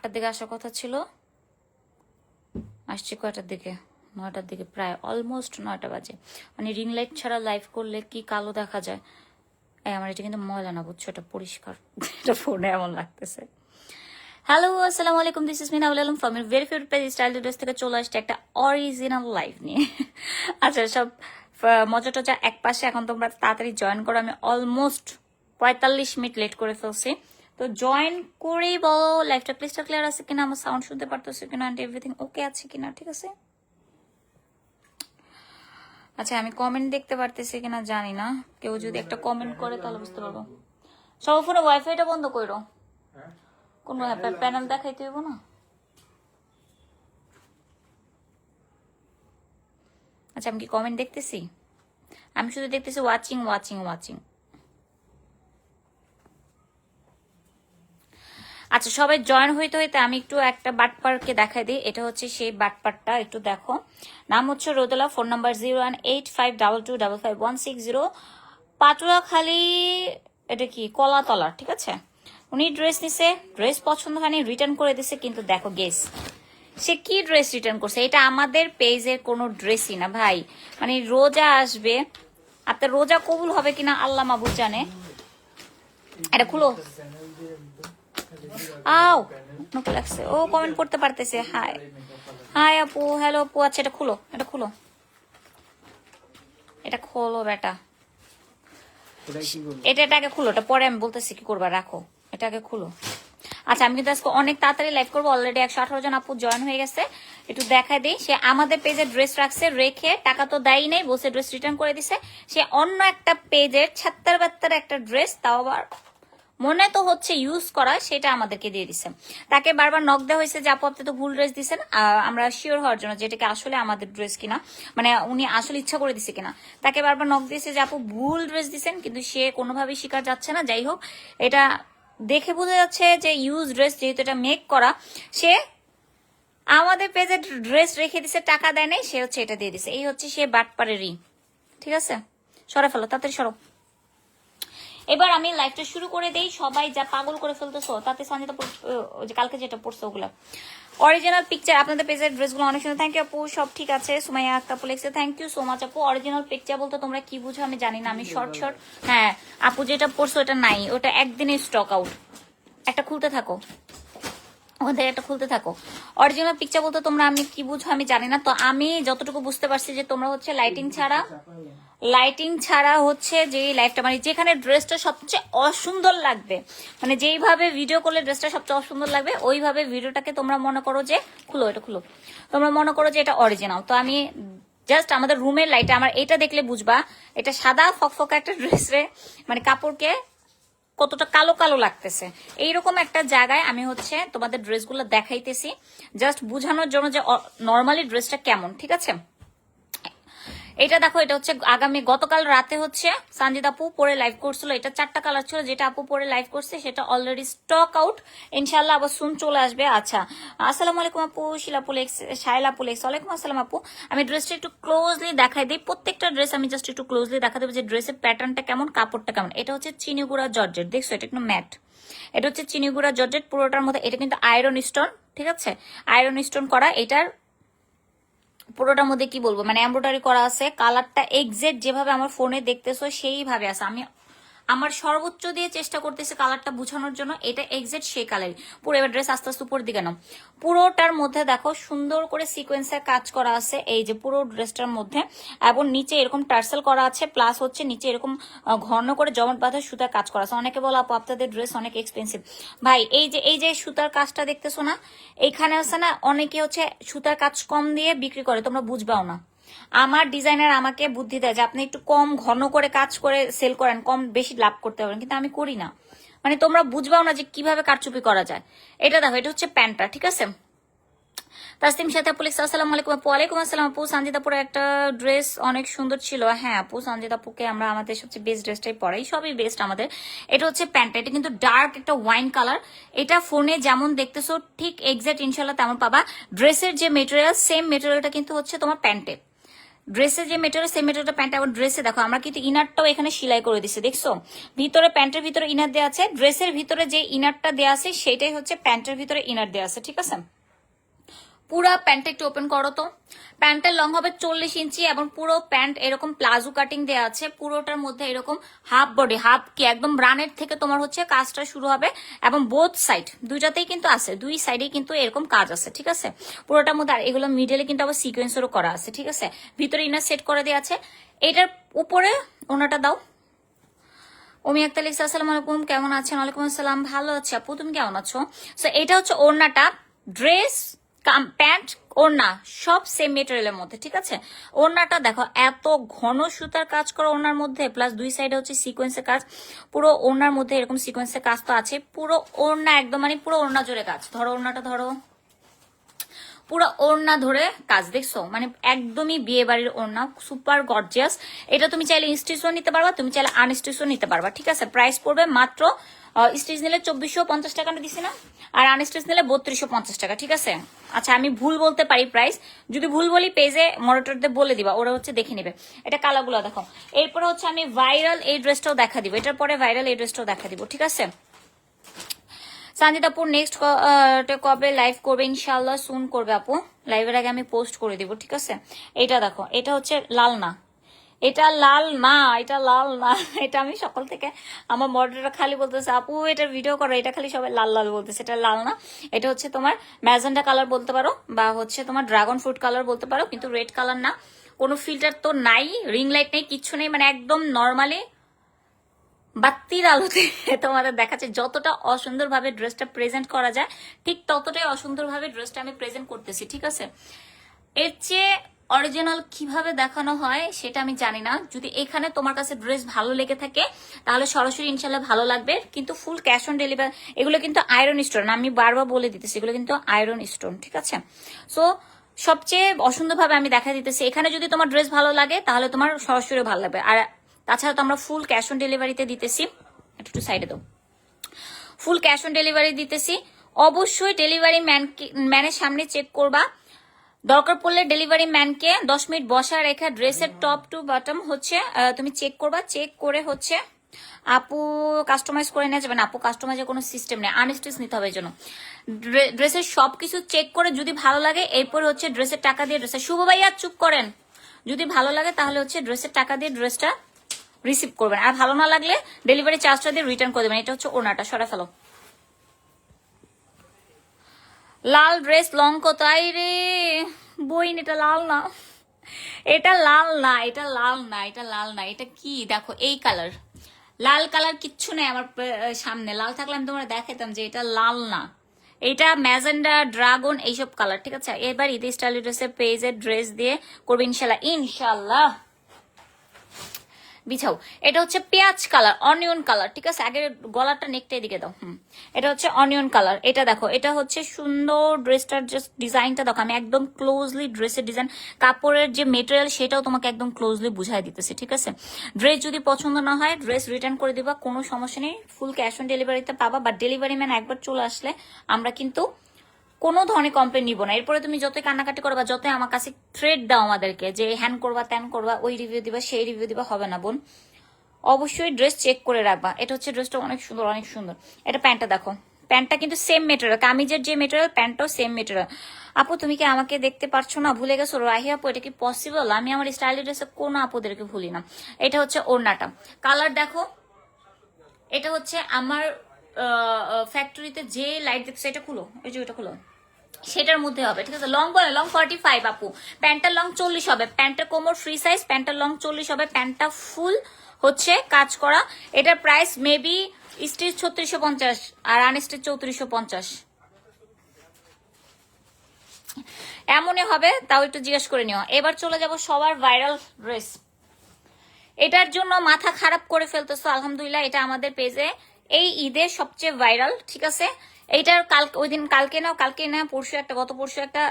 8টার দিকে আসার কথা ছিল, আসছি কয়টার দিকে, 9টার দিকে, প্রায় অলমোস্ট 9টা বাজে। মানে রিং লাইট ছাড়া লাইভ করলে কি কালো দেখা যায়। আমার এটা কিন্তু ময়লা না, বুঝছো, এটা পরিষ্কার। এটা ফোনে এমন লাগতেছে। হ্যালো, আসসালামু আলাইকুম, this is Mina Alam from your very favourite page style dress থেকে চলে আসছে একটা অরিজিনাল লাইভ নিয়ে। আচ্ছা, সব মজা টজা এক পাশে, এখন তোমরা তাড়াতাড়ি জয়েন করো। আমি অলমোস্ট 45 মিনিট লেট করে ফেলছি, তো জয়েন করেই বলো লাইভটা ক্লিস্টার ক্লিয়ার আছে কিনা, আমার সাউন্ড শুনতে পারতেছে কিনা, অ্যান্ড এভরিথিং ওকে আছে কিনা, ঠিক আছে। আচ্ছা, আমি কমেন্ট দেখতে পারতেছি কিনা জানি না, কেউ যদি একটা কমেন্ট করে তাহলে বুঝতে পারবো। সব ফোনে ওয়াইফাইটা বন্ধ করো, কোন প্যানেল দেখাইতে হইব না। আচ্ছা, আমি কি কমেন্ট দেখতেছি? আমি শুধু দেখতেছি ওয়াচিং ওয়াচিং ওয়াচিং। আচ্ছা, সবাই জয়েন হইতে হইতে আমি একটু একটা বাটপারকে দেখাই দিই। এটা হচ্ছে সেই বাটপারটা, একটু দেখো। নাম হচ্ছে রোদেলা, ফোন নাম্বার 018522555160, পাটুয়াখালী। এটা কি কলাতলা, ঠিক আছে। উনি ড্রেস নিছে, ড্রেস পছন্দ হয়নি, রিটার্ন করে দিছে। কিন্তু দেখো গেস সে কি ড্রেস রিটার্ন করছে। এটা আমাদের পেজের কোনো ড্রেসই না ভাই। মানে রোজা আসবে, আপনার রোজা কবুল হবে কিনা আল্লাহ মাবুদ জানে। এটা খুলো, আও নোকে লাগছে। ও কমেন্ট করতে পারতেছে, হাই হাই আপু, হ্যালো আপু। আচ্ছা, এটা খুলো, এটা খুলো, এটা খোলো বেটা। এটাকে খুলো, এটা পরে আমি বলতেছি কি করবা, রাখো, এটাকে খুলো। আচ্ছা, আমি কিন্তু আজকে অনেক তাড়াতাড়ি লাইভ করবো। অলরেডি 118 জন আপু জয়েন হয়ে গেছে। একটু দেখাই দিই, সে আমাদের পেজে ড্রেস রাখছে, রেখে টাকা তো দেয় নেই, বসে ড্রেস রিটার্ন করে দিছে। সে অন্য একটা পেজের 76 একটা ড্রেস, তাও আবার মনে তো হচ্ছে ইউজ করা, সেটা আমাদেরকে দিয়ে দিছে। তাকে বারবার নক দেওয়া হয়েছে যে আপু আপনি তো ভুল ড্রেস দিচ্ছেন, আমরা শিওর হওয়ার জন্য যেটাকে আসলে আমাদের ড্রেস কিনা, মানে উনি আসলে ইচ্ছা করে দিছে কিনা। তাকে বারবার নক দিয়েছে যে আপু ভুল ড্রেস দিচ্ছেন, কিন্তু সে কোনোভাবেই স্বীকার যাচ্ছে না। যাই হোক, এটা দেখে বোঝা যাচ্ছে যে ইউজ ড্রেস, যেহেতু এটা মেক করা, সে আমাদের পেজে ড্রেস রেখে দিছে, টাকা দেয় নাই, সে হচ্ছে এটা দিয়ে দিছে। এই হচ্ছে সে বাটপারেরই, ঠিক আছে। সরে ফেলো, তাড়াতাড়ি সরো। এবার আমি লাইভটা শুরু করে দেই। সবাই যা পাগল করে ফেলতেছো তাতে সঞ্জিতা যে কালকে যেটা পড়ছে ওগুলা অরিজিনাল পিকচার। আপনাদের পেজের ড্রেসগুলো অনেক সুন্দর, থ্যাংক ইউ আপু, সব ঠিক আছে। সুমাইয়া আক্তার লেখছে থ্যাংক ইউ সো মাচ আপু। অরিজিনাল পিকচার বলতে তোমরা কি বুঝো আমি জানি না, আমি শর্ট শর্ট, হ্যাঁ আপু যেটা পড়ছো ওটা নাই, ওটা একদিনে স্টক আউট। একটা খুলতে থাকো, ওদের একটা খুলতে থাকো। অরিজিনাল পিকচার বলতে তোমরা আমি কি বুঝো আমি জানি না। তো আমি যতটুকু বুঝতে পারছি যে তোমরা হচ্ছে লাইটিং ছাড়া হচ্ছে যে লাইফটা, মানে যেখানে ড্রেসটা সবচেয়ে অসুন্দর লাগবে, মানে যেইভাবে ভিডিও করলে ড্রেসটা সবচেয়ে অসুন্দর লাগবে, ওইভাবে ভিডিওটাকে তোমরা মনে করো যে খুলো, এটা খুলো, তোমরা মনে করো যে এটা অরিজিনাল। তো আমি জাস্ট আমাদের রুমের লাইটে আমার এটা দেখলে বুঝবা এটা সাদা ফকফকা একটা ড্রেসে, মানে কাপড়কে কতটা কালো কালো লাগতেছে। এইরকম একটা জায়গায় আমি হচ্ছে তোমাদের ড্রেসগুলো দেখাইতেছি, জাস্ট বুঝানোর জন্য যে নর্মালি ড্রেসটা কেমন, ঠিক আছে। এটা দেখো, এটা হচ্ছে গতকাল রাতে হচ্ছে সঞ্জিত আপু পরে লাইভ করছিল। এটা 4টা কালার ছিল, যেটা আপু পরে লাইভ করছে সেটা অলরেডি স্টক আউট। ইনশাল্লাহ আবার সুন চলে আসবে। আচ্ছা, আসসালামু আলাইকুম আপু, শাইলা পুলেক্স, ওয়ালাইকুম আসসালাম আপু। আমি ড্রেসটা একটু ক্লোজলি দেখাই দিই, প্রত্যেকটা ড্রেস আমি জাস্ট একটু ক্লোজলি দেখা দেবো যে ড্রেসের প্যাটার্নটা কেমন, কাপড়টা কেমন। এটা হচ্ছে চিনিগুড়া জর্জেট, দেখছো এটা একটু ম্যাট। এটা হচ্ছে চিনিগুড়া জর্জেট পুরোটার মধ্যে। এটা কিন্তু আয়রন স্টোন, ঠিক আছে, আয়রন স্টোন করা। এটার পুরোটার মধ্যে কি বলবো, মানে এমব্রয়ডারি করা আছে। কালারটা এক্সাক্ট যেভাবে আমার ফোনে দেখতেছো সেইভাবে আছে। আমি আমার সর্বোচ্চ দিয়ে চেষ্টা করতেছি কালারটা বুঝানোর জন্য। এটা এক্সাক্ট সেই কালারই পুরো। এবার ড্রেস আস্তে আস্তে উপরের দিকে নাও। পুরোটার মধ্যে দেখো সুন্দর করে সিকোয়েন্সের কাজ করা আছে এই যে পুরো ড্রেসটার মধ্যে, এবং নিচে এরকম টার্সেল করা আছে, প্লাস হচ্ছে নিচে এরকম ঘন করে জমট বাঁধা সুতার কাজ করা আছে। অনেকে বলো আপু আপনাদের ড্রেস অনেক এক্সপেন্সিভ। ভাই এই যে সুতার কাজটা দেখতেছো না, এইখানে আছে না, অনেকে হচ্ছে সুতার কাজ কম দিয়ে বিক্রি করে, তোমরা বুঝবাও না। আমার ডিজাইনার আমাকে বুদ্ধি দেয় যে আপনি একটু কম ঘন করে কাজ করে সেল করেন, কম বেশি লাভ করতে পারেন, কিন্তু আমি করি না। মানে তোমরা বুঝবাও না যে কিভাবে কারচুপি করা যায়। এটা দেখো, এটা হচ্ছে প্যান্টটা, ঠিক আছে। তাসলিম সাথে আপু লিখছে আসসালামু আলাইকুম আপু। ওয়ালাইকুম আসসালাম আপু। সঞ্জিত আপুর একটা ড্রেস অনেক সুন্দর ছিল। হ্যাঁ আপু, সঞ্জিত আপুকে আমরা আমাদের সবচেয়ে বেস্ট ড্রেসটাই পরাই, সবই বেস্ট আমাদের। এটা হচ্ছে প্যান্টটা, এটা কিন্তু ডার্ক একটা ওয়াইন কালার। এটা ফোনে যেমন দেখতেছো ঠিক এক্সাক্ট ইনশাল্লাহ তেমন পাবা। ড্রেসের যে মেটেরিয়াল, সেম মেটেরিয়ালটা কিন্তু হচ্ছে তোমার প্যান্টে, ড্রেসের যে মেটেরিয়াল সেই মেটেরিয়ালটা প্যান্ট আবার ড্রেসে দেখো আমরা কিন্তু ইনারটাও এখানে সেলাই করে দিচ্ছি, দেখছো ভিতরে প্যান্টের ভিতরে ইনার দেওয়া আছে, ড্রেসের ভিতরে যে ইনারটা দেওয়া আছে সেটাই হচ্ছে প্যান্টের ভিতরে ইনার দেওয়া আছে, ঠিক আছে। পুরা প্যান্টটা একটু ওপেন করো তো। প্যান্টের লং হবে 40 ইঞ্চি এবং পুরো প্যান্ট এরকম প্লাজো কাটিং দেওয়া আছে, পুরোটার মধ্যে এরকম হাফ বডি, হাফ কি একদম রানের থেকে তোমার হচ্ছে কাজটা শুরু হবে এবং বোথ সাইড দুইটাতেই কিন্তু আছে, দুই সাইডেই কিন্তু এরকম কাজ আছে, ঠিক আছে পুরোটার মধ্যে। আর এগুলো মিডলে কিন্তু আবার সিকোয়েন্সেরও করা আছে, ঠিক আছে। ভিতরে ইনার সেট করে দেওয়া আছে। এটার উপরে ওনাটা দাও। ওমি আক্তার লিখছে আসসালামু আলাইকুম, কেমন আছেন? ওয়ালাইকুম আসসালাম, ভালো আছি আপু, তুমি কেমন আছো? সো এটা হচ্ছে ওড়নাটা, ড্রেস প্যান্ট ওড়না সব সেম মেটেরিয়ালের মধ্যে, ঠিক আছে। ওড়নাটা দেখো এত ঘন সুতার কাজ করা ওড়নার মধ্যে, প্লাস দুই সাইডে হচ্ছে সিকোয়েন্সের কাজ, পুরো ওড়নার মধ্যে এরকম সিকোয়েন্সের কাজ তো আছে, পুরো ওড়না একদম মানে পুরো ওড়না জোরে কাজ। ধরো ওড়নাটা ধরো, পুরো ওড়না ধরে কাজ, দেখছো মানে একদমই বিয়ে বাড়ির ওড়না, সুপার গর্জিয়াস। এটা তুমি চাইলে স্টিচও নিতে পারবা, তুমি চাইলে আনস্টিচও নিতে পারবা, ঠিক আছে। প্রাইস পড়বে মাত্র স্টিচ নিলে 2450 টাকা দিছি না, আর আনস্টিচ নিলে 3250 টাকা, ঠিক আছে। আচ্ছা আমি ভুল বলতে পারি প্রাইস, যদি ভুল বলি পেজে মনিটরদের বলে দিবা, ওরা হচ্ছে দেখে নিবে। এটা কালারগুলো দেখো। এরপরে হচ্ছে আমি ভাইরাল এই ড্রেসটাও দেখা দিব, এটার পরে ভাইরাল এই ড্রেসটাও দেখা দিব, ঠিক আছে। সানজিদ আপু নেক্সট কবে লাইভ করবে? ইনশাল্লাহ সুন করবে আপু, লাইভের আগে আমি পোস্ট করে দিব, ঠিক আছে। এটা দেখো, এটা হচ্ছে লাল না, এটা লাল না, এটা লাল না, এটা আমি সকাল থেকে আমার মডেলটা খালি বলতেছে আপু এটার ভিডিও করো, এটা খালি সবাই লাল লাল বলতেছে, এটা লাল না, এটা হচ্ছে তোমার ম্যাজেন্ডা কালার বলতে পারো বা হচ্ছে তোমার ড্রাগন ফ্রুট কালার বলতে পারো, কিন্তু রেড কালার না। কোনো ফিল্টার তো নাই, রিং লাইট নেই, কিচ্ছু নেই, মানে একদম নর্মালি বাত্তির আলোতে তোমাদের দেখাচ্ছে। যতটা অসুন্দর ভাবে ড্রেসটা প্রেজেন্ট করা যায় ঠিক ততটাই অসুন্দর ভাবে ড্রেসটা আমি প্রেজেন্ট করতেছি, ঠিক আছে। এর চেয়ে অরিজিনাল কিভাবে দেখানো হয় সেটা আমি জানি না। যদি এখানে তোমার কাছে ড্রেস ভালো লেগে থাকে তাহলে সরাসরি ইনশাল্লাহ ভালো লাগবে, কিন্তু ফুল ক্যাশ অন ডেলিভারি। এগুলো কিন্তু আয়রন স্টোন, আমি বারবার বলে দিতেছি এগুলো কিন্তু আয়রন স্টোন, ঠিক আছে। সো সবচেয়ে অসুন্দর ভাবে আমি দেখা দিতেছি। এখানে যদি তোমার ড্রেস ভালো লাগে তাহলে তোমার সরাসরি ভালো লাগবে। আর তাছাড়া তো আমরা ফুল ক্যাশ অন ডেলিভারিতে দিতেছি, একটু সাইডে দাও, ফুল ক্যাশ অন ডেলিভারি দিতেছি। অবশ্যই ডেলিভারি ম্যানের সামনে চেক করবা, দরকার পড়লে ডেলিভারি ম্যানকে 10 মিনিট বসা রেখে ড্রেসের টপ টু বটম হচ্ছে তুমি চেক করবা, চেক করে হচ্ছে আপু কাস্টমাইজ করে নিয়ে যাবেন। আপু কাস্টমাইজের কোনো সিস্টেম নেই, আনস্টিচ নিতে হবে এই জন্য। ড্রেসের সবকিছু চেক করে যদি ভালো লাগে এরপর হচ্ছে ড্রেসের টাকা দিয়ে ড্রেসের, শুভ ভাইয়া চুপ করেন, যদি ভালো লাগে তাহলে হচ্ছে ড্রেসের টাকা দিয়ে ড্রেসটা রিসিভ করবেন, আর ভালো না লাগলে ডেলিভারি চার্জটা দিয়ে রিটার্ন করে দেবেন। এটা হচ্ছে ওনাটা, সরা ফেলো। লাল ড্রেস লং কোথায় রে বইন? এটা লাল না, এটা লাল না, এটা লাল না, এটা লাল না, এটা কি দেখো এই কালার, লাল কালার কিচ্ছু নেই আমার সামনে। লাল থাকলে আমি তোমরা দেখাতাম যে এটা লাল না, এটা ম্যাজেন্ডা ড্রাগন এইসব কালার, ঠিক আছে। এবার ঈদ স্টাইল ড্রেসের পেজের ড্রেস দিয়ে করবে ইনশাল্লাহ, ইনশাল্লাহ বিছাও। এটা হচ্ছে পেঁয়াজ কালার, অনিয়ন কালার, ঠিক আছে। আগে গলাটা নেকটা এদিকে দাও, এটা হচ্ছে অনিয়ন কালার। এটা দেখো, এটা হচ্ছে সুন্দর ড্রেসটার জাস্ট ডিজাইনটা দেখো, আমি একদম ক্লোজলি ড্রেসের ডিজাইন, কাপড়ের যে মেটেরিয়াল সেটাও তোমাকে একদম ক্লোজলি বুঝাই দিতেছি, ঠিক আছে। ড্রেস যদি পছন্দ না হয় ড্রেস রিটার্ন করে দিবা, কোনো সমস্যা নেই, ফুল ক্যাশ অন ডেলিভারিতে পাবা। বা ডেলিভারি ম্যান একবার চলে আসলে আমরা কিন্তু কোনো ধরনের কমপ্লেন নিব না। এরপরে তুমি যতই কান্নাকাটি করবা, যতই আমার কাছে থ্রেড দাও আমাদেরকে যে হ্যান করবা ত্যান করবা, ওই রিভিউ দিবা সেই রিভিউ দিবা, হবে না বোন। অবশ্যই ড্রেস চেক করে রাখবা। এটা হচ্ছে ড্রেসটা অনেক সুন্দর, অনেক সুন্দর। এটা প্যান্টটা দেখো, প্যান্টটা কিন্তু সেম মেটেরিয়াল, কামিজের যে মেটেরিয়াল প্যান্টটাও সেম মেটেরিয়াল। আপু তুমি কি আমাকে দেখতে পারছো না, ভুলে গেছো রাহি আপু? এটা কি পসিবল? আমি আমার স্টাইলি ড্রেসে কোনো আপুদেরকে ভুলি না। এটা হচ্ছে ওড়নাটা, কালার দেখো, এটা হচ্ছে আমার ফ্যাক্টরিতে যে লাইট দেখছো, এটা খুলো, এই যে এটা খুলো, সেটার মধ্যে হবে, ঠিক আছে। লং বলে লং 45 আপু, প্যান্টের লং 40 হবে, প্যান্টের কোমর ফ্রি সাইজ, প্যান্টের লং 40 হবে, প্যান্টটা ফুল হচ্ছে কাজ করা। এটার প্রাইস মেবি স্টিচ 3650 আর আনস্টিচ 3450 এমনই হবে, তাও একটু জিজ্ঞেস করে নিও। এবার চলে যাব সবার ভাইরাল ড্রেস। এটার জন্য মাথা খারাপ করে ফেলতেছো, আলহামদুলিল্লাহ এটা আমাদের পেজে এই ঈদের সবচেয়ে ভাইরাল, ঠিক আছে। এইটার ওই দিন কালকে না পরশু একটা, গত পরশু একটা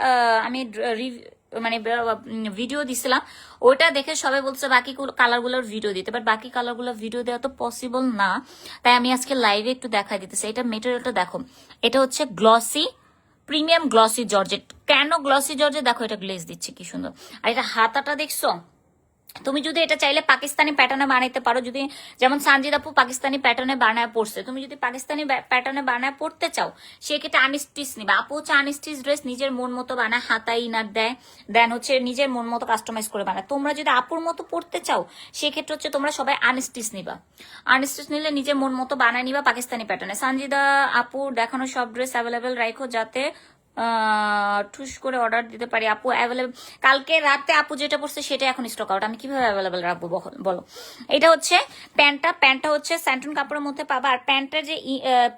আমি মানে ভিডিও দিছিলাম, ওইটা দেখে সবাই বলছে বাকি কালারগুলোর ভিডিও দিতে, বাট বাকি কালারগুলোর ভিডিও দেওয়া তো পসিবল না, তাই আমি আজকে লাইভে একটু দেখাই দিতেছি। এটা মেটেরিয়ালটা দেখো, এটা হচ্ছে গ্লসি, প্রিমিয়াম গ্লসি জর্জেট। কেন গ্লসি জর্জেট? দেখো এটা গ্লেজ দিচ্ছে কি সুন্দর, আর এটা হাতাটা দেখছো তুমি যদি এটা চাইলে পাকিস্তানি প্যাটার্নে বানাইতে পারো, যদি যেমন সানজিদ আপু পাকিস্তানি প্যাটার্নে বানায় পড়ছে, তুমি যদি পাকিস্তানি প্যাটার্নে বানায় পড়তে চাও সেক্ষেত্রে আনস্টিচ নিবা। আপু হচ্ছে আনস্টিচ ড্রেস নিজের মন মতো বানায়, হাতায় ইনার দেয়, দেন হচ্ছে নিজের মন মতো কাস্টমাইজ করে বানায়। তোমরা যদি আপুর মতো পড়তে চাও সেক্ষেত্রে হচ্ছে তোমরা সবাই আনস্টিচ নিবা। আনস্টিচ নিলে নিজের মন মতো বানায় নিবা পাকিস্তানি প্যাটার্নে। সানজিদা আপু দেখানো সব ড্রেস অ্যাভেলেবেল রাখো যাতে ঠুস করে অর্ডার দিতে পারি। আপু অ্যাভেলেবল, কালকে রাতে আপু যেটা পড়ছে সেটা এখন স্টক আউট, আমি কিভাবে অ্যাভেলেবল রাখবো বলো। এটা হচ্ছে প্যান্টটা হচ্ছে স্যান্টন কাপড়ের মধ্যে পাবা, আর প্যান্টের যে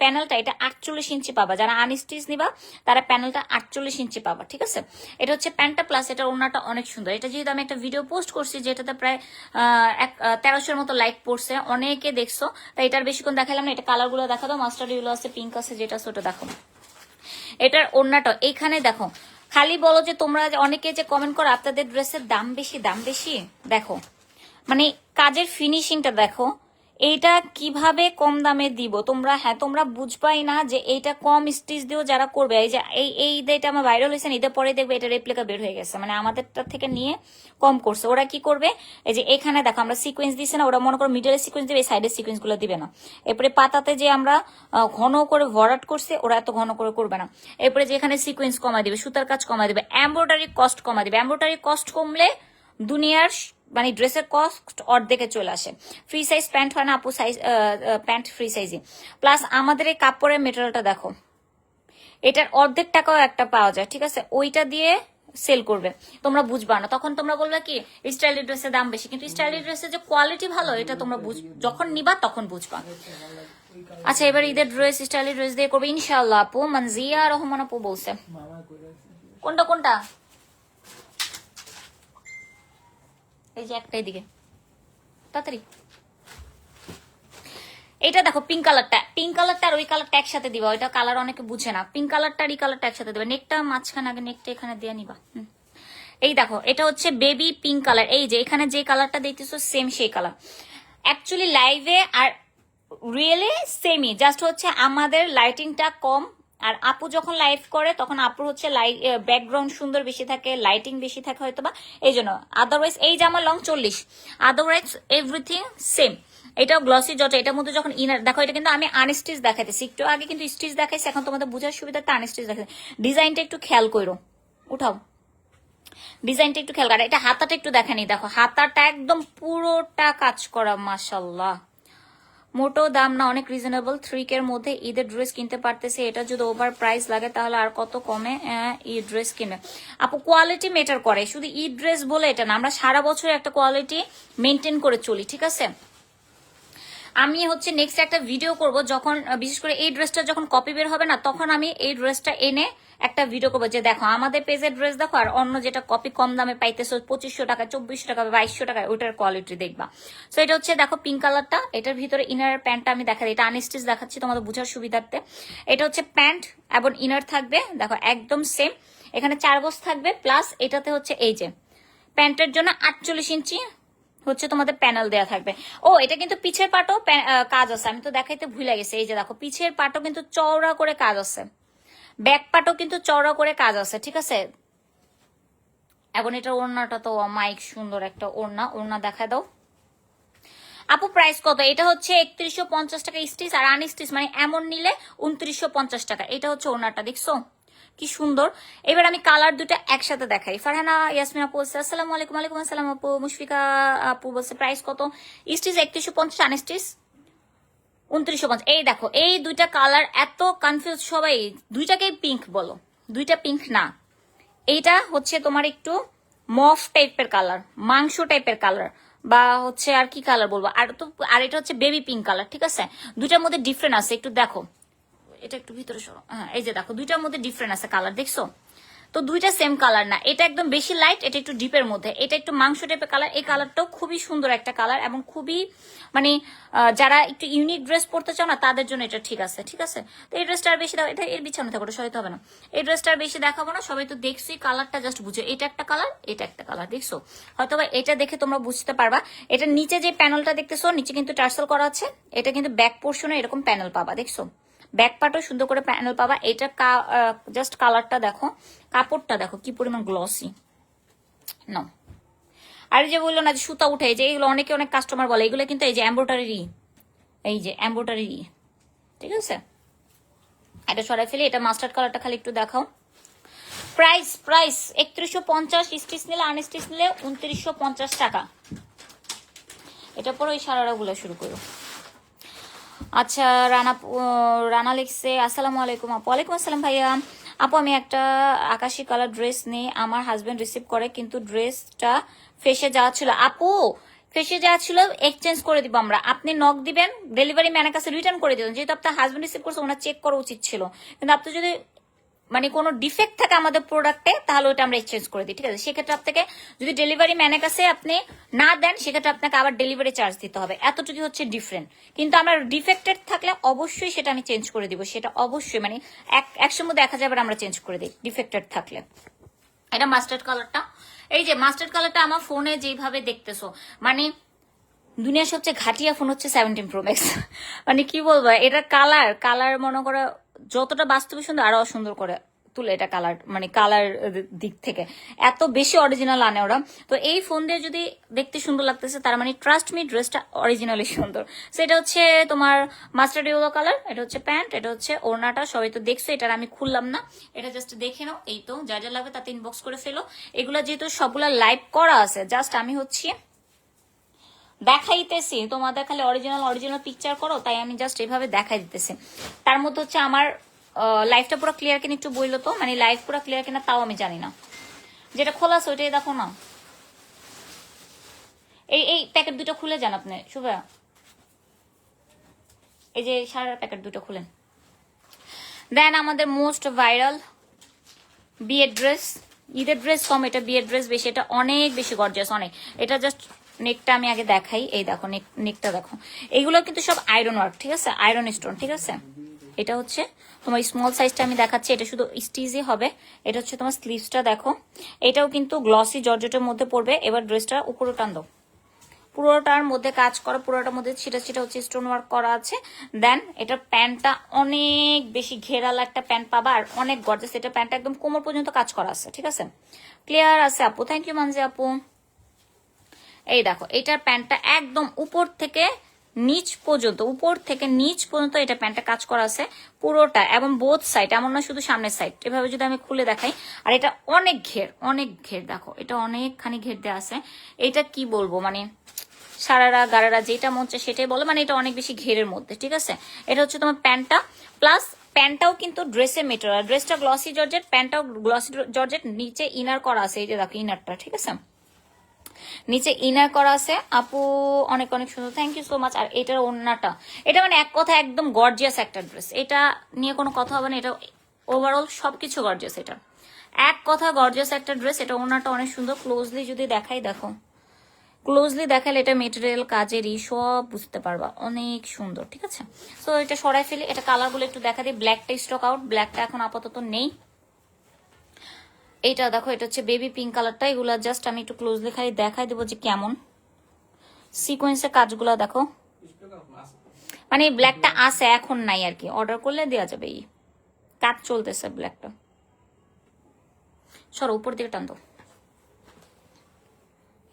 প্যানেলটা এটা 48 ইঞ্চি পাবা। যারা আনস্টিচ নিবা তারা প্যানেলটা 48 ইঞ্চি পাবা, ঠিক আছে। এটা হচ্ছে প্যান্টটা, প্লাস এটা ওড়নাটা অনেক সুন্দর। এটা যেহেতু আমি একটা ভিডিও পোস্ট করছি যেটাতে প্রায় 1300-এর মতো লাইক পড়ছে, অনেকে দেখছো, তাই এটার বেশিক্ষণ দেখালাম না। এটা কালারগুলো দেখা দাও, মাস্টার্ড ইয়েলো আছে, পিঙ্ক আছে, যেটা আছে ওটা দেখো। এটার ওড়নাটা এইখানে দেখো। খালি বলো যে তোমরা অনেকে যে কমেন্ট করো আপনাদের ড্রেসের দাম বেশি, দেখো মানে কাজের ফিনিশিংটা দেখো। এইটা কিভাবে কম দামে দিব তোমরা, হ্যাঁ তোমরা বুঝবাই না যে এইটা কম স্টিচ দিয়েও যারা করবে। এই যে এই ঈদে আমার ভাইরাল হয়েছে, ঈদের পরে দেখবে এটা রেপ্লিকা বের হয়ে গেছে, মানে আমাদেরটা থেকে নিয়ে কম করছে। ওরা কি করবে, এই যে এখানে দেখো আমরা সিকোয়েন্স দিচ্ছি না, ওরা মনে করো মিডলের সিকোয়েন্স দিবে, সাইডের সিকোয়েন্স গুলো দিবে না। এরপরে পাতাতে যে আমরা ঘন করে ভরাট করছে, ওরা এত ঘন করে করবে না। এরপরে যে এখানে সিকোয়েন্স কমাই দিবে, সুতার কাজ কমাই দিবে, এমব্রয়ডারি কস্ট কমাই দিবে। এমব্রয়ডারি কস্ট কমলে দুনিয়ার মানে ড্রেসের কস্ট অর্ধেকে চলে আসে। ফ্রি সাইজ প্যান্ট হয় না আপু, সাইজ প্যান্ট ফ্রি সাইজই। প্লাস আমাদের এই কাপড়ের মেটেরিয়ালটা দেখো, এটার অর্ধেক টাকাও একটা পাওয়া যায়, ঠিক আছে। ওইটা দিয়ে সেল করবে, তোমরা বুঝবা না, তখন তোমরা বলবে কি স্টাইলি ড্রেসের দাম বেশি, কিন্তু স্টাইলি ড্রেসের যে কোয়ালিটি ভালো এটা তোমরা যখন নিবা তখন বুঝবা। আচ্ছা এবার ঈদের ড্রেস স্টাইলি ড্রেস দিয়ে করবে ইনশাআল্লাহ আপু, মানজিয়া রহমান আপু বলছে। কোনটা এই যে একটা এদিকে তাড়াতাড়ি। এটা দেখো পিঙ্ক কালারটা আর ওই কালারটা একসাথে দিবা, ওইটা কালার অনেকে বুঝে না। পিঙ্ক কালারটা আর এই কালারটা একসাথে দিবা, নেকটা মাঝখানে আগে নেকটা এখানে দিয়ে নিবা। এই দেখো এটা হচ্ছে বেবি পিঙ্ক কালার, এই যে এখানে যে কালারটা দেখতেছো সেম সেই কালার। অ্যাকচুয়ালি লাইভে আর রিয়েলি সেমই, জাস্ট হচ্ছে আমাদের লাইটিংটা কম। আর আপু যখন লাইভ করে তখন আপুর হচ্ছে ব্যাকগ্রাউন্ড সুন্দর বেশি থাকে, লাইটিং বেশি থাকে হয়তো বা, এই জন্য। আদারওয়াইজ এই জামা লং 40, আদারওয়াইজ এভরিথিং সেম। এটাও গ্লসি জট, এটার মধ্যে যখন ইনার দেখো, এটা কিন্তু আমি আনস্টিচ দেখাইতেছি, একটু আগে কিন্তু স্টিচ দেখাইছি, এখন তোমাদের বোঝার সুবিধাতে আনস্টিচ দেখাইছি। ডিজাইনটা একটু খেয়াল করো, উঠাও ডিজাইনটা একটু খেয়াল করো। এটা হাতাটা একটু দেখেনি, দেখো হাতাটা একদম পুরোটা কাজ করা, মাশাল্লাহ। মোটো দাম না, অনেক রিজনেবল। 3K এর মধ্যে ঈদের ড্রেস কিনতে পারতেছে। এটা যদি ওভার প্রাইস লাগে তাহলে আর কত কমে ঈদ ড্রেস কিনে। আপু কোয়ালিটি মেটার করে, শুধু ঈদ ড্রেস বলে এটা না, আমরা সারা বছর একটা কোয়ালিটি মেনটেন করে চলি, ঠিক আছে। আমি হচ্ছে নেক্সট একটা ভিডিও করব যখন, বিশেষ করে এই ড্রেসটা যখন কপি বের হবে না, তখন আমি এই ড্রেসটা এনে একটা ভিডিও করবো যে দেখো আমাদের পেজের ড্রেস দেখো, আর অন্য যেটা কপি কম দামে পাইতেছো 2500 টাকা, 2400 টাকা, 2200 টাকায়, ওইটার কোয়ালিটি দেখবা। সো এটা হচ্ছে দেখো পিঙ্ক কালারটা, এটার ভিতরে ইনার প্যান্টটা আমি দেখাই, এটা আনস্টিচ দেখাচ্ছি তোমাদের বোঝার সুবিধার্থে। এটা হচ্ছে প্যান্ট এবং ইনার থাকবে, দেখো একদম সেম। এখানে 4 গজ থাকবে, প্লাস এটাতে হচ্ছে এই যে প্যান্টের জন্য 48 ইঞ্চি হচ্ছে তোমাদের প্যানেল দেয়া থাকবে। ও এটা কিন্তু পিছের পাটও কাজ আছে, আমি তো দেখাইতে ভুলে গেছি। এই যে দেখো পিছের পাটও কিন্তু চওড়া করে কাজ আছে, ব্যাক পাটও কিন্তু চওড়া করে কাজ আছে, ঠিক আছে। এখন এটা ওড়নাটা তো মাইক সুন্দর একটা ওড়না দেখা দাও আপু। প্রাইস কত? এটা হচ্ছে 3150 টাকা স্টিচ, আর আনস্টিচ মানে এমন নিলে 2950 টাকা। এটা হচ্ছে ওড়নাটা, দেখছো কি সুন্দর। এবার আমি কালার দুটো একসাথে দেখাই। ফারহানা ইয়াসমিন আপু বলছে আসসালামু আলাইকুম। ওয়ালাইকুম আসসালাম আপু। মুশফিকা আপু বলছে প্রাইস কত? Stitch 3150, unstitch 2950। এই দেখো এই দুইটা কালার এত কনফিউজ সবাই, দুইটাকেই পিঙ্ক বলো, দুইটা পিঙ্ক না। এইটা হচ্ছে তোমার একটু মফ টাইপের কালার, মাংস টাইপের কালার, বা হচ্ছে আর কি কালার বলবো, আর এটা হচ্ছে বেবি পিঙ্ক কালার, ঠিক আছে। দুইটার মধ্যে ডিফারেন্ট আছে, একটু দেখো, এটা একটু ভিতরে সরো, হ্যাঁ এই যে দেখো দুইটার মধ্যে ডিফারেন্ট আছে কালার, দেখছো তো দুইটা সেম কালার না। এটা একদম বেশি লাইট, এটা একটু ডিপের মধ্যে, এটা একটু মাংস টাইপের কালার। এই কালারটাও খুবই সুন্দর একটা কালার, এবং খুবই মানে যারা একটু ইউনিক ড্রেস পরতে চাও না তাদের জন্য এটা ঠিক আছে, ঠিক আছে। তো এই ড্রেসটা আর বেশি এটা এর বিছানো থাকো, সরাইতে হবে না। এই ড্রেসটা আর বেশি দেখাবো না, সবাই তো দেখছোই, কালারটা জাস্ট বুঝো, এটা একটা কালার, এটা একটা কালার, দেখছো হয়তোবা এটা দেখে তোমরা বুঝতে পারবা। এটা নিচে যে প্যানেলটা দেখতেছো, নিচে কিন্তু টার্সেল করা আছে, এটা কিন্তু ব্যাক পোর্শনে এরকম প্যানেল পাবা, দেখছো ব্যাক পার্টও সুন্দর করে প্যানেল পাবা। এটা জাস্ট কালারটা দেখো, কাপড়টা দেখো কি পরিমাণ গ্লসি। নাও আর যে বললো না যে সুতা উঠে, যে এগুলো অনেকে অনেক কাস্টমার বলে, এগুলো কিন্তু এই যে এমব্রয়ডারি, এই যে এমব্রয়ডারি, ঠিক আছে। এটা সরাই ফেলি। এটা মাস্টার্ড কালারটা খালি একটু দেখাও। প্রাইস 3150, স্টিচ নিলে আনস্টিচ নিলে 2950 টাকা। এটা পরে ওই সারারাগুলো শুরু করো। আচ্ছা, রানা লিখছে আসসালামু আলাইকুম আপু। ওয়ালাইকুম আসসালাম ভাইয়া। আপু আমি একটা আকাশি কালার ড্রেস নিই, আমার হাজবেন্ড রিসিভ করে, কিন্তু ড্রেসটা ফেসে যাওয়া ছিল। আপু ফেসে যাওয়া ছিল, এক্সচেঞ্জ করে দিব আমরা। আপনি নক দিবেন, ডেলিভারি ম্যানের কাছে রিটার্ন করে দিবেন। যেহেতু আপনার হাজবেন্ড রিসিভ করছে, ওনার চেক করা উচিত ছিল। কিন্তু আপনি যদি মানে কোনো ডিফেক্ট থাকে আমাদের প্রোডাক্টে, তাহলে ওটা আমরা এক্সচেঞ্জ করে দিই, ঠিক আছে। সেক্ষেত্রে আপনাকে যদি ডেলিভারি ম্যানের কাছে আপনি না দেন, সেক্ষেত্রে আপনাকে আবার ডেলিভারি চার্জ দিতে হবে। এতটুকু হচ্ছে ডিফারেন্ট। কিন্তু আমরা ডিফেক্টেড থাকলে অবশ্যই সেটা আমি চেঞ্জ করে দিব, সেটা অবশ্যই, মানে 100 মধ্যে 1000 আমরা চেঞ্জ করে দিই ডিফেক্টেড থাকলে। এটা মাস্টার্ড কালারটা, এই যে মাস্টার্ড কালারটা আমার ফোনে যেভাবে দেখতেছো, মানে দুনিয়ার সবচেয়ে ঘাটিয়া ফোন হচ্ছে 17 Pro Max। মানে কি বলবো, এটা কালার মনে করো যতটা বাস্তবে সুন্দর, আরো অসুন্দর করে তুলে এটা কালার, মানে কালার দিক থেকে এত বেশি অরিজিনাল আনে ওরা। তো এই ফোন দিয়ে যদি দেখতে সুন্দর লাগতেছে, তার মানে ট্রাস্ট মি, ড্রেসটা অরিজিনালি সুন্দর। সো এটা হচ্ছে তোমার মাস্টার্ড ইয়েলো কালার, এটা হচ্ছে প্যান্ট, এটা হচ্ছে ওড়নাটা, সবাই তো দেখছো। এটার আমি খুললাম না, এটা জাস্ট দেখে নাও। এই তো যা যা লাগবে তাতে ইনবক্স করে ফেলো। এগুলা যেহেতু সবগুলা লাইভ করা আছে, জাস্ট আমি হচ্ছে দেখাইতেছি তোমাদের, খালি অরিজিনাল পিকচার করো, তাই আমি জাস্ট এইভাবে দেখাই দিতেছি। তার মধ্যে হচ্ছে আমার লাইফটা পুরো ক্লিয়ার কিনা একটু বললো তো, মানে লাইফ পুরো ক্লিয়ার কিনা তাও আমি জানি না। যেটা খোলা আছে ওইটাই দেখো না। এই প্যাকেট দুটো খুলে যান আপনি শুভা, এই যে সারা প্যাকেট দুটো খুলেন। দেন আমাদের মোস্ট ভাইরাল বিয়ের ড্রেস, ঈদের ড্রেস কম, এটা বিয়ের ড্রেস বেশি, এটা অনেক বেশি গর্জিয়াস, অনেক। এটা জাস্ট নেকটা আমি আগে দেখাই, এই দেখো নেকটা দেখো। এইগুলো কিন্তু সব আয়রন ওয়ার্ক, ঠিক আছে, আয়রন স্টোন, ঠিক আছে। এটা হচ্ছে তোমার স্মল সাইজটা আমি দেখাচ্ছি, এটা শুধু স্টিচই হবে। এটা হচ্ছে তোমার স্লিভসটা দেখো, এটাও কিন্তু গ্লসি জর্জেটের মধ্যে পড়বে। এবার ড্রেসটা উপরে টান দাও, পুরোটার মধ্যে কাজ করা, পুরোটার মধ্যে ছিটা হচ্ছে স্টোন ওয়ার্ক করা আছে। দেন এটার প্যান্টটা অনেক বেশি ঘেরালা একটা প্যান্ট পাবা, আর অনেক গর্জিয়াস। এটা প্যান্টটা একদম কোমর পর্যন্ত কাজ করা আছে, ঠিক আছে। ক্লিয়ার আছে আপু? থ্যাংক ইউ মানজি আপু। এই দেখো এটার প্যান্টটা একদম উপর থেকে নিচ পর্যন্ত, এটা প্যান্টটা কাজ করা আছে পুরোটা, এবং বোথ সাইড, এমন না শুধু সামনের সাইড। এভাবে যদি আমি খুলে দেখাই, আর এটা অনেক ঘের দেখো, এটা অনেকখানি ঘের দেওয়া আছে। এটা কি বলবো, মানে সারারা গারারা যেটা মন চায় সেটাই বলো, মানে এটা অনেক বেশি ঘেরের মধ্যে, ঠিক আছে। এটা হচ্ছে তোমার প্যান্টটা, প্লাস প্যান্টটাও কিন্তু ড্রেসের মেটেরিয়াল, ড্রেসটা গ্লসি জর্জেট, প্যান্টটাও গ্লসি জর্জেট, নিচে ইনার করা আছে, এই যে দেখো ইনারটা, ঠিক আছে, নিচে ইনার করা আছে। আপু অনেক সুন্দর, থ্যাংক ইউ সো মাচ। আর এটার ওড়নাটা, এটা মানে এক কথা একদম গর্জিয়াস একটা ড্রেস, এটা নিয়ে কোনো কথা হবে না। এটা ওভারঅল সবকিছু গর্জিয়াস, এটা এক কথা গর্জিয়াস একটা ড্রেস। এটা ওড়নাটা অনেক সুন্দর, ক্লোজলি যদি দেখাই, দেখো ক্লোজলি দেখালে এটা মেটেরিয়াল কাজেরই, সব বুঝতে পারবা, অনেক সুন্দর, ঠিক আছে। তো এটা সরাই ফেলি, এটা কালারগুলো একটু দেখা দিই। ব্ল্যাকটা স্টক আউট, ব্ল্যাকটা এখন আপাতত নেই। এইটা দেখো, এটা হচ্ছে বেবি পিঙ্ক কালারটা। এগুলা জাস্ট আমি একটু ক্লোজলি খালি দেখাই দেবো যে কেমন সিকোয়েন্সের কাজগুলো দেখো, মানে ব্ল্যাকটা আছে, এখন নাই আর কি, অর্ডার করলে দেওয়া যাবে। এই কাজ চলতেছে ব্ল্যাকটা। সরো উপর দিকে টান দাও,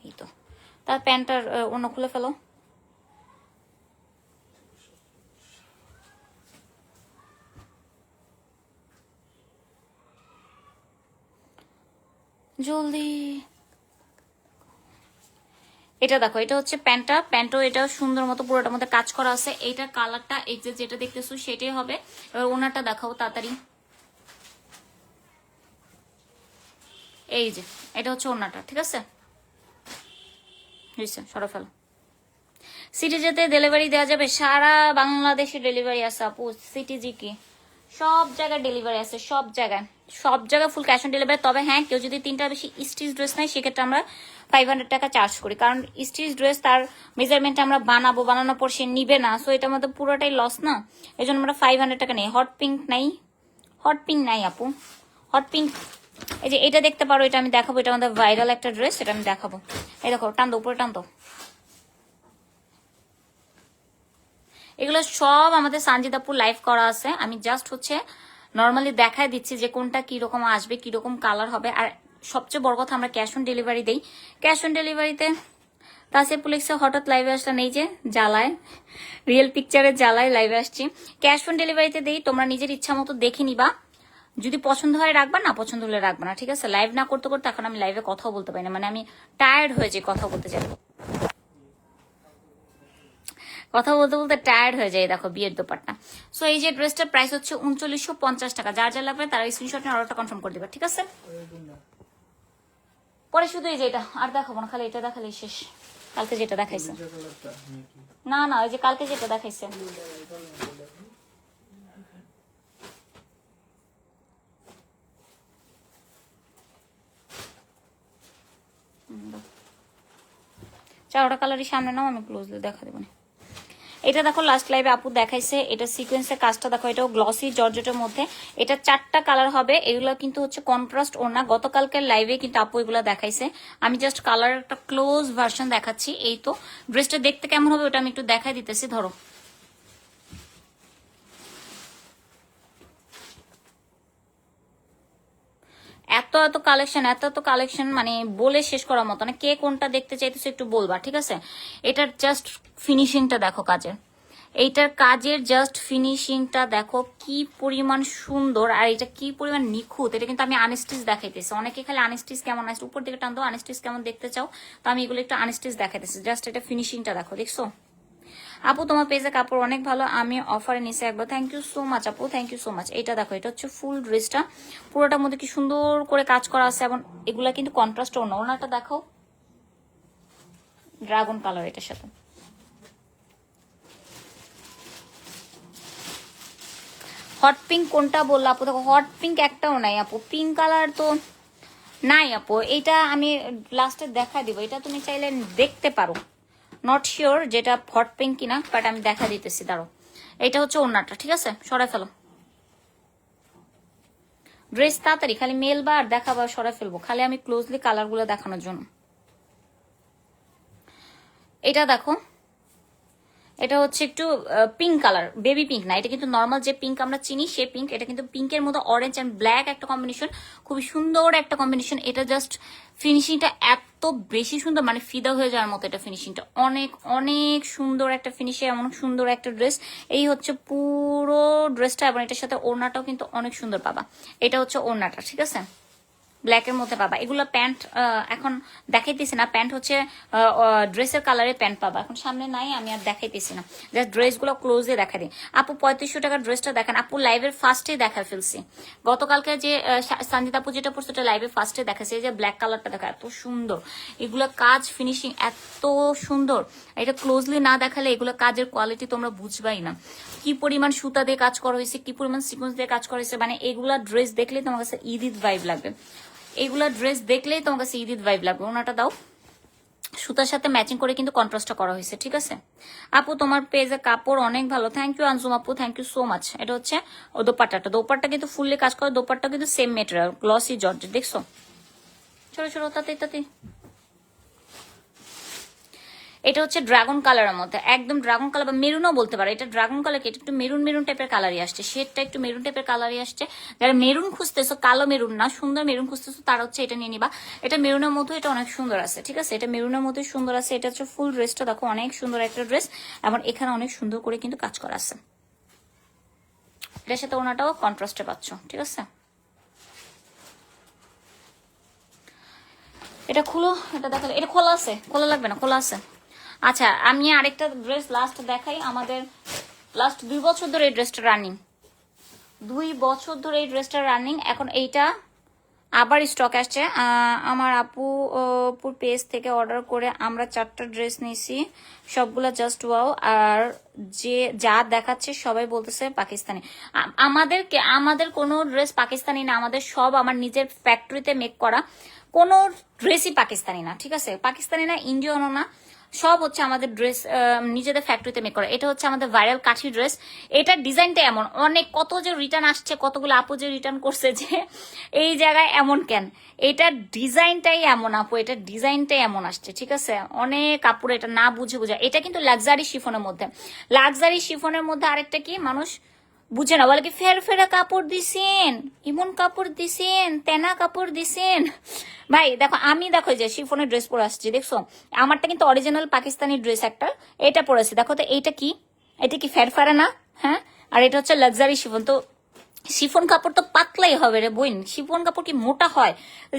এই তো। তার প্যান্টটার অন্য খুলে ফেলো। জলদি, এটা দেখো, এটা হচ্ছে প্যান্টও এটা সুন্দর মতো পুরোটার মধ্যে কাজ করা আছে। এইটার কালারটা এক্সাক্ট যেটা দেখতেছো সেটাই হবে। এবার ওনারটা দেখাও তাড়াতাড়ি। এই যে এটা হচ্ছে ওনারটা, ঠিক আছে, সরো ফেলো। সিটি যেতে ডেলিভারি দেওয়া যাবে, সারা বাংলাদেশে ডেলিভারি আছে আপু। সিটি জি কি সব জায়গায় ডেলিভারি আছে, সব জায়গায় ফুল ক্যাশ অন ডেলিভারি। তবে হ্যাঁ, কেউ যদি 3টার বেশি স্টিচ ড্রেস নেয়, সেক্ষেত্রে আমরা 500 টাকা চার্জ করি, কারণ স্টিচ ড্রেস তার মেজারমেন্ট আমরা বানানোর পর সে নিবে না, সো এটা আমাদের পুরোটাই লস না, এই জন্য আমরা 500 টাকা নেই। হট পিঙ্ক নাই আপু, হট পিঙ্ক এই যে এটা দেখতে পারো, এটা আমি দেখাবো, এটা আমাদের ভাইরাল একটা ড্রেস, এটা আমি দেখাবো। এই দেখো, টান উপরে টান। এগুলো সব আমাদের সানজিদাপুর লাইভ করা আছে, আমি জাস্ট হচ্ছে নর্মালি দেখাই দিচ্ছি যে কোনটা কিরকম আসবে, কিরকম কালার হবে। আর সবচেয়ে বড় কথা আমরা ক্যাশ অন ডেলিভারি দেই। ক্যাশ অন ডেলিভারিতে তাসিফুলেক্সে হঠাৎ লাইভে আসলাম, এই যে জ্বালায়, রিয়েল পিকচারের জ্বালায় লাইভে আসছি। ক্যাশ অন ডেলিভারিতে দেই, তোমরা নিজের ইচ্ছা মতো দেখে নিবা, যদি পছন্দ হয় রাখবা, না পছন্দ হলে রাখবা না, ঠিক আছে? লাইভ না করতে করতে এখন আমি লাইভে কথাও বলতে পারি না, মানে আমি টায়ার্ড হয়ে যাই কথা বলতে যাই, কথা বলতে বলতে টায়ার্ড হয়ে যায়। দেখো বিয়ের দোপাট্টা। সো এই যে ড্রেসটার প্রাইস হচ্ছে 3950 টাকা। যার যা লাগবে তারা স্ক্রিনশট নিয়ে অর্ডারটা কনফার্ম করে দিবা, ঠিক আছে? পরে শুধু এই যে এটা আর দেখাবো না, খালি এটা দেখালেই শেষ। কালকে যেটা দেখাইছে, না না ওই যে কালকে যেটা দেখাইছে, চারটা কালারই সামনে নাও, আমি ক্লোজলি দেখা দেবো না। এটা দেখো লাস্ট লাইভে আপু দেখাইছে, এটা সিকোয়েন্সের কাজটা দেখো, এটাও গ্লসি জর্জেটের মধ্যে, এটা 4টা কালার হবে। এগুলো কিন্তু হচ্ছে কন্ট্রাস্ট ওড়না, গতকালকের লাইভে কিন্তু আপু এগুলো দেখাইছে। আমি জাস্ট কালার একটা ক্লোজ ভার্সন দেখাচ্ছি। এই তো ড্রেসটা দেখতে কেমন হবে ওটা আমি একটু দেখাই দিতেছি। ধরো এত এত কালেকশন, এত এত কালেকশন, মানে বলে শেষ করার মতো না। কে কোনটা দেখতে চাইতেছে একটু বলবা, ঠিক আছে? এটার জাস্ট ফিনিশিংটা দেখো কাজের, এইটার কাজের জাস্ট ফিনিশিংটা দেখো কি পরিমাণ সুন্দর, আর এটা কি পরিমাণ নিখুঁত। এটা কিন্তু আমি আনস্টিচ দেখাইতেছি, অনেকে খালি আনস্টিচ কেমন আসছে উপর দিকে টানতো, আনস্টিচ কেমন দেখতে চাও, তো আমি এগুলো একটু আনস্টিচ দেখাইতেছি। জাস্ট এটা ফিনিশিংটা দেখো, দেখছো? আপু তোমার পেজে কাপড় অনেক ভালো, আমি অফারে নিছি একবার। থ্যাংক ইউ সো মাচ আপু, থ্যাংক ইউ সো মাচ। এটা দেখো, এটা হচ্ছে ফুল ড্রেসটা, পুরোটার মধ্যে কি সুন্দর করে কাজ করা আছে, এবং এগুলা কিন্তু কন্ট্রাস্ট ওড়না। ওড়নাটা দেখো ড্রাগন কালার, এটার সাথে হট পিঙ্ক কোনটা বললো আপু? দেখো হট পিঙ্ক একটাও নাই আপু, পিঙ্ক কালার তো নাই আপু। এইটা আমি লাস্টে দেখা দিব, এটা তুমি চাইলে দেখতে পারো। নট শিওর যেটা হট পিঙ্ক কিনা, বাট আমি দেখা দিতেছি, দাঁড়ো। এটা হচ্ছে ওড়নাটা, ঠিক আছে? সরাই ফেলো ড্রেস তাড়াতাড়ি, খালি মেল বা আর দেখাবো আর সরাই ফেলবো, খালি আমি ক্লোজলি কালারগুলো দেখানোর জন্য। এটা দেখো, এটা হচ্ছে একটু পিঙ্ক কালার, বেবি পিঙ্ক না, এটা কিন্তু নর্মাল যে পিঙ্ক আমরা চিনি সে পিঙ্ক। এটা কিন্তু পিঙ্কের মধ্যে অরেঞ্জ অ্যান্ড ব্ল্যাক একটা কম্বিনেশন, খুবই সুন্দর একটা কম্বিনেশন। এটা জাস্ট ফিনিশিংটা এত বেশি সুন্দর, মানে ফিদা হয়ে যাওয়ার মতো। এটা ফিনিশিংটা অনেক অনেক সুন্দর একটা ফিনিশিং, এমন সুন্দর একটা ড্রেস। এই হচ্ছে পুরো ড্রেসটা, এবং এটার সাথে ওড়নাটাও কিন্তু অনেক সুন্দর পাবা। এটা হচ্ছে ওড়নাটা, ঠিক আছে? ব্ল্যাকের মধ্যে পাবা। এগুলো প্যান্ট এখন দেখাইতেছি না, প্যান্ট হচ্ছে ড্রেসের কালারে প্যান্ট পাবা, এখন সামনে নাই, আমি আর দেখাইতেছি না, জাস্ট ড্রেসগুলো ক্লোজে দেখা দিই। আপু 3500 টাকার ড্রেসটা দেখেন। আপু লাইভের ফার্স্টে দেখা ফেলছি, গতকালকে যে সঞ্জিত আপু যেটা পড়ছে ওটা লাইভে ফার্স্টে দেখাচ্ছে। এই যে ব্ল্যাক কালারটা দেখা, এত সুন্দর, এগুলো কাজ ফিনিশিং এত সুন্দর। এটা ক্লোজলি না দেখালে এগুলো কাজের কোয়ালিটি তোমরা বুঝবাই না, কি পরিমাণ সুতা দিয়ে কাজ করা হয়েছে, কি পরিমাণ সিকোয়েন্স দিয়ে কাজ করা হয়েছে। মানে এগুলা ড্রেস দেখলে তোমার কাছে ঈদ ঈদ ভাইব লাগবে, এইগুলা ড্রেস দেখলেই তোমার কাছে ঈদ ঈদ ভাইব লাগবে। ওনাটা দাও, সুতার সাথে ম্যাচিং করে কিন্তু কন্ট্রাস্টটা করা হয়েছে, ঠিক আছে? আপু তোমার পেজে কাপড় অনেক ভালো, থ্যাংক ইউ আনজুম আপু, থ্যাংক ইউ সো মাচ। এটা হচ্ছে ও দোপাট্টাটা, দোপাট্টা কিন্তু ফুললি কাজ করে, দোপাট্টা কিন্তু সেম মেটেরিয়াল, গ্লসি জর্জেট, দেখছো? ছোট ছোট তাতে তাতে। এটা হচ্ছে ড্রাগন কালারের মধ্যে, একদম ড্রাগন কালার বা মেরুনও বলতে পারো। এটা ড্রাগন কালার, এটা একটু মেরুন মেরুন টাইপের কালারই আসছে, শেডটা একটু মেরুন টাইপের কালারই আসছে। যারা মেরুন খুঁজতেছো, কালো মেরুন না, সুন্দর মেরুন খুঁজতেছো, তারা হচ্ছে এটা নিয়ে নিবা। এটা মেরুনের মধ্যে, এটা অনেক সুন্দর আছে, ঠিক আছে? এটা মেরুনের মধ্যে সুন্দর আছে। এটা হচ্ছে ফুল ড্রেসটা দেখো, অনেক সুন্দর একটা ড্রেস, এবং এখানে অনেক সুন্দর করে কিন্তু কাজ করা আছে। এটার সাথে ওনাটাও কন্ট্রাস্টে পাচ্ছ, ঠিক আছে? এটা খুলো, এটা দেখালে, এটা খোলা আছে, খোলা লাগবে না, খোলা আছে। আচ্ছা আমি আরেকটা ড্রেস লাস্ট দেখাই। আমাদের লাস্ট 2 বছর ধরে এই ড্রেসটা রানিং, 2 বছর ধরে এই ড্রেসটা রানিং। এখন এইটা আবার স্টক আসছে। আমার আপুর পেজ থেকে অর্ডার করে আমরা 4টা ড্রেস নিয়েছি, সবগুলা জাস্ট ওয়াও। আর যে যা দেখাচ্ছে সবাই বলতেছে পাকিস্তানি। আমাদের কোনো ড্রেস পাকিস্তানি না, আমাদের সব আমার নিজের ফ্যাক্টরিতে মেক করা, কোনো ড্রেসই পাকিস্তানি না, ঠিক আছে? পাকিস্তানি না, ইন্ডিয়ানও না, সব হচ্ছে আমাদের ড্রেস নিজেদের ফ্যাক্টরিতে মেক করা। এটা হচ্ছে আমাদের ভাইরাল কাঠি ড্রেস। এটার ডিজাইনটা এমন, অনেক কত যে রিটার্ন আসছে, কতগুলো আপু যে রিটার্ন করছে যে এই জায়গায় এমন কেন, এটার ডিজাইনটাই এমন আপু, এটার ডিজাইনটাই এমন আসছে, ঠিক আছে? অনেক আপুর এটা না বুঝে বুঝে। এটা কিন্তু লাক্সারি শিফনের মধ্যে, লাক্সারি শিফনের মধ্যে আরেকটা কি মানুষ বুঝে না, বলে কি ফের ফেরা কাপড় দিছেন, ইমন কাপড় দিছেন, তেনা কাপড় দিছেন। ভাই দেখো, আমি দেখো যে শিফনের ড্রেস পরে আসছি, দেখছো আমারটা কিন্তু অরিজিনাল পাকিস্তানি ড্রেস একটা, এটা পরেছি দেখো তো, এইটা কি, এটা কি ফেরফারা না? হ্যাঁ, আর এটা হচ্ছে লাক্সারি শিফন। তো শিফন কাপড় তো পাতলাই হবে রে বোন, শিফন কাপড় কি মোটা হয়?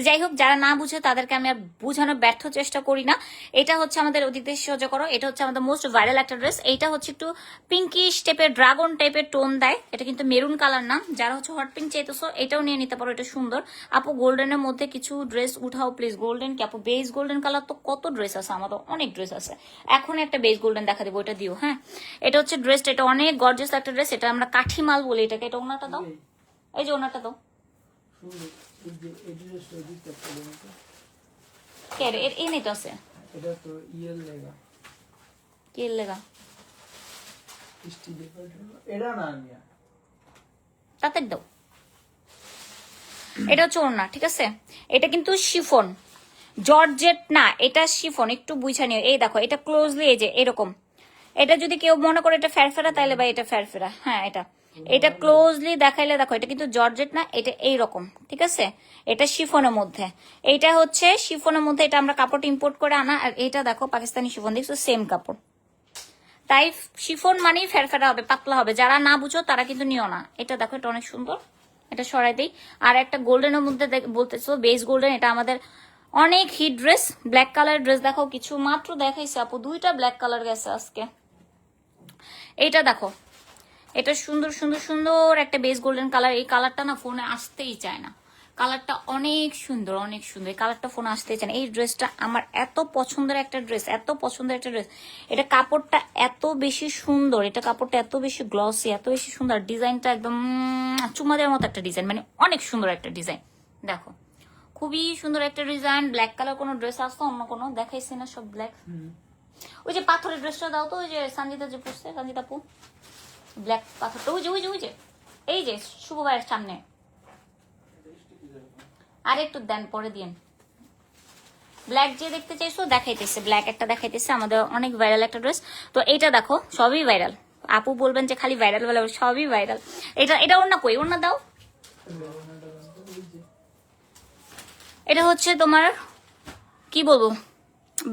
যাই হোক, যারা না বুঝে তাদেরকে আমি আর বোঝানোর ব্যর্থ চেষ্টা করি না। এটা হচ্ছে আমাদের অতীতে সোজা করো, এটা হচ্ছে আমাদের মোস্ট ভাইরাল একটা ড্রেস। এইটা হচ্ছে একটু পিঙ্কিশ টাইপের, ড্রাগন টাইপের টোন দেয়, এটা কিন্তু মেরুন কালার না। যারা হচ্ছে হট পিঙ্ক চাইতেছো এটাও নিয়ে নিতে পারো, এটা সুন্দর। আপু গোল্ডেনের মধ্যে কিছু ড্রেস উঠাও প্লিজ। গোল্ডেন কি আপু? বেস গোল্ডেন কালার তো কত ড্রেস আছে আমাদের, অনেক ড্রেস আছে। এখন একটা বেস গোল্ডেন দেখা দেবো, এটা দিও। হ্যাঁ, এটা হচ্ছে ড্রেসটা, এটা অনেক গর্জিয়াস একটা ড্রেস, এটা আমরা কাঠি মাল বলি এটাকে। এটা ওনাটা দাও, এই যে ওনাটা দাও। কে রে এর নেই তো আছে, এটা তো ইয়েল লেগা কে লেগা স্টিলের এটা না নিয়া তাতে দাও। এটা হচ্ছে ওড়না, ঠিক আছে? এটা কিন্তু শিফন, জর্জেট না, এটা শিফন, একটু বুঝা নিও। এই দেখো, এটা ক্লোজলি এই যে এরকম। এটা যদি কেউ মনে করে এটা ফেরফেরা, তাহলে ভাই এটা ফেরফেরা। হ্যাঁ, এটা ক্লোজলি দেখাইলে দেখো, এটা কিন্তু জর্জেট না, এটা এইরকম, ঠিক আছে? এটা শিফনের মধ্যে, এইটা হচ্ছে শিফনের মধ্যে, এটা আমরা কাপড় ইম্পোর্ট করে আনা। আর এটা দেখো পাকিস্তানি শিফন, দেখছো সেম কাপড়। তাই শিফন মানেই ফেরফেরা হবে, পাতলা হবে। যারা না বুঝো তারা কিন্তু নিও না। এটা দেখো, এটা অনেক সুন্দর, এটা সরাই দিই। আর একটা গোল্ডেনের মধ্যে বলতেছো, বেস গোল্ডেন, এটা আমাদের অনেক hit dress. Black colour dress দেখো, কিছু মাত্র দেখাইছে আপু, 2টা ব্ল্যাক কালার গেছে আজকে। এইটা দেখো, এটা সুন্দর সুন্দর সুন্দর একটা বেস গোল্ডেন কালার। এই কালারটা না ফোনে আসতেই চায় না, কালারটা অনেক সুন্দর, অনেক সুন্দর। এই কালারটা ফোনে আসতেই চায় না। এই ড্রেসটা আমার এত পছন্দের একটা ড্রেস, এত পছন্দের একটা ড্রেস। এটা কাপড়টা এত বেশি সুন্দর, এটা কাপড়টা এত বেশি গ্লসি, এত বেশি সুন্দর। ডিজাইনটা একদম চুমা দেওয়ার মতো একটা ডিজাইন, মানে অনেক সুন্দর একটা ডিজাইন। দেখো, খুবই সুন্দর একটা ডিজাইন। ব্ল্যাক কালার কোনো ড্রেস আসতো অন্য কোনো দেখাইছে না, সব ব্ল্যাক। ওই যে পাথরের ড্রেসটা দাও তো, ওই যে সঞ্জিতা যে পড়ছে, সঞ্জিতা আপু, ব্ল্যাক পাথরটা, ওই যে ওই যে ওই যে এই যে শুভ ভাইয়ের সামনে। আর একটু দেন, পরে দিন। ব্ল্যাক যে দেখতে চাইছো দেখাইতেছে, ব্ল্যাক একটা দেখাইতেছে, আমাদের অনেক ভাইরাল একটা ড্রেস। তো এইটা দেখো, সবই ভাইরাল। আপু বলবেন যে খালি ভাইরাল বলে, সবই ভাইরাল। এটা ওর না, কই ওর না দাও। এটা হচ্ছে তোমার কি বলবো,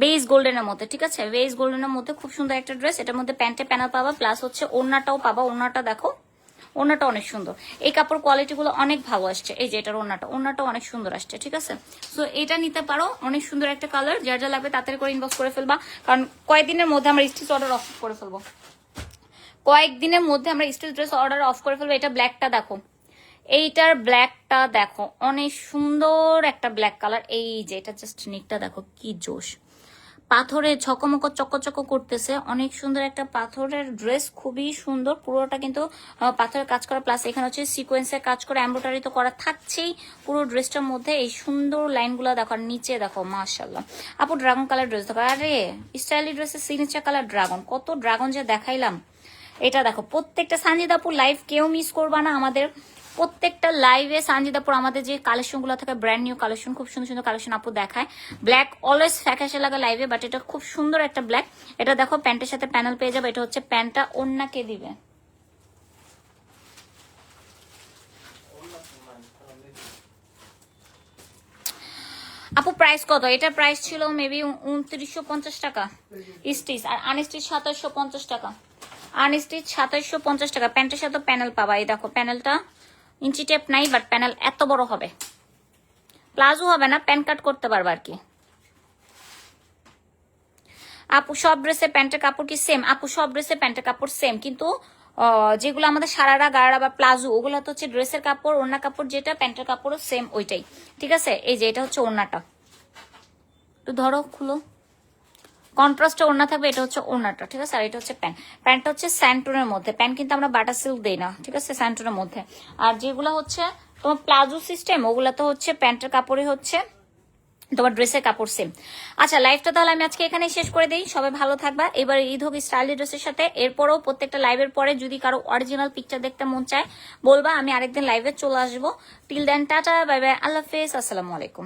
বেস গোল্ডেনের মধ্যে, ঠিক আছে? বেস গোল্ডেনের মধ্যে খুব সুন্দর একটা ড্রেস। এটার মধ্যে প্যান্টে প্যানেল পাবা, প্লাস হচ্ছে ওড়নাটাও পাবা। ওড়নাটা দেখো, ওড়নাটা অনেক সুন্দর। এই কাপড় কোয়ালিটি গুলো অনেক ভালো আসছে। এই যে এটার ওড়নাটা অনেক সুন্দর আসছে, ঠিক আছে? সো এটা নিতে পারো, অনেক সুন্দর একটা কালার। যার যা লাগবে তাড়াতাড়ি করে ইনবক্স করে ফেলবা, কারণ কয়েকদিনের মধ্যে আমরা স্টিচ অর্ডার অফ করে ফেলবো। কয়েকদিনের মধ্যে আমরা স্টিচ ড্রেস অর্ডার অফ করে ফেলবো। এটা ব্ল্যাকটা দেখো, এইটার ব্ল্যাকটা দেখো, অনেক সুন্দর একটা ব্ল্যাক কালার। এই যে এটা জাস্ট নিকটা দেখো, কি জোশ, পাথরে ঝকমক চকচক করতেছে। অনেক সুন্দর একটা পাথরের ড্রেস, খুবই সুন্দর। পুরোটা কিন্তু পাথরের কাজ করা, প্লাস এখানে হচ্ছে সিকোয়েন্সের কাজ করে, এমব্রয়ডারি তো করা থাকছেই পুরো ড্রেসটার মধ্যে। এই সুন্দর লাইনগুলো দেখো, আর নিচে দেখো, মাশাআল্লাহ। আপু ড্রাগন কালার ড্রেস দেখো, আরে স্টাইলি ড্রেসের সিগনেচার কালার ড্রাগন, কত ড্রাগন যে দেখাইলাম। এটা দেখো, প্রত্যেকটা সানজিদা আপুর লাইভ কেউ মিস করবা না। আমাদের প্রত্যেকটা লাইভে সানজিদাপুর আমাদের যে কালেকশন গুলো থাকে, ব্র্যান্ড নিউ কালেকশন, খুব সুন্দর সুন্দর কালেকশন আপু দেখায়। ব্ল্যাক অলওয়েজ ফ্যাকাশে লাগা লাইভে, বাট এটা খুব সুন্দর একটা ব্ল্যাক। এটা দেখো, প্যান্টের সাথে প্যানেল পেয়ে যাবে। এটা হচ্ছে প্যান্টটা, ওড়নাকে দিবে। আপু প্রাইস কত? এটা প্রাইস ছিল মেবি 2950 টাকা স্টিচ, আর আনস্টিচ 2750 টাকা। আনস্টিচ 2750 টাকা। প্যান্টের সাথে প্যানেল পাবা। এই দেখো, প্যানেলটা ইঞ্চি টেপ নাই, বাট প্যানেল এত বড় হবে। প্লাজো হবে না, প্যান্ট কাট করতে পারবে আর কি। আপু সব ড্রেসে প্যান্টের কাপড় কি সেম? আপু সব ড্রেসে প্যান্টের কাপড় সেম, কিন্তু যেগুলো আমাদের সারারা গাড়া বা প্লাজো, ওগুলো তো হচ্ছে ড্রেসের কাপড়, ওড়না কাপড় যেটা, প্যান্টের কাপড়ও সেম ওইটাই, ঠিক আছে? এই যে এটা হচ্ছে ওড়নাটা, একটু ধরো, খুলো, কন্ট্রাস্টে ওড়না থাকবে। এটা হচ্ছে ওড়নাটা, ঠিক আছে? আর এটা হচ্ছে প্যান্ট। প্যান্টটা হচ্ছে স্যান্টনের মধ্যে, প্যান্ট কিন্তু আমরা বাটার সিল্ক দেই না, ঠিক আছে? স্যান্টনের মধ্যে। আর যেগুলো হচ্ছে তোমার প্লাজো সিস্টেম, ওগুলো তো হচ্ছে প্যান্টের কাপড়ই হচ্ছে তোমার ড্রেসের কাপড় সেম। আচ্ছা, লাইভটা তাহলে আমি আজকে এখানে শেষ করে দিই। সবাই ভালো থাকবা। এবার ঈদ হোক স্টাইলি ড্রেসের সাথে। এরপরও প্রত্যেকটা লাইভের পরে যদি কারো অরিজিনাল পিকচার দেখতে মন চায় বলবা, আমি আরেকদিন লাইভে চলে আসবো। Till then tata, bye bye, আল্লাহ হাফেজ, আসসালামু আলাইকুম।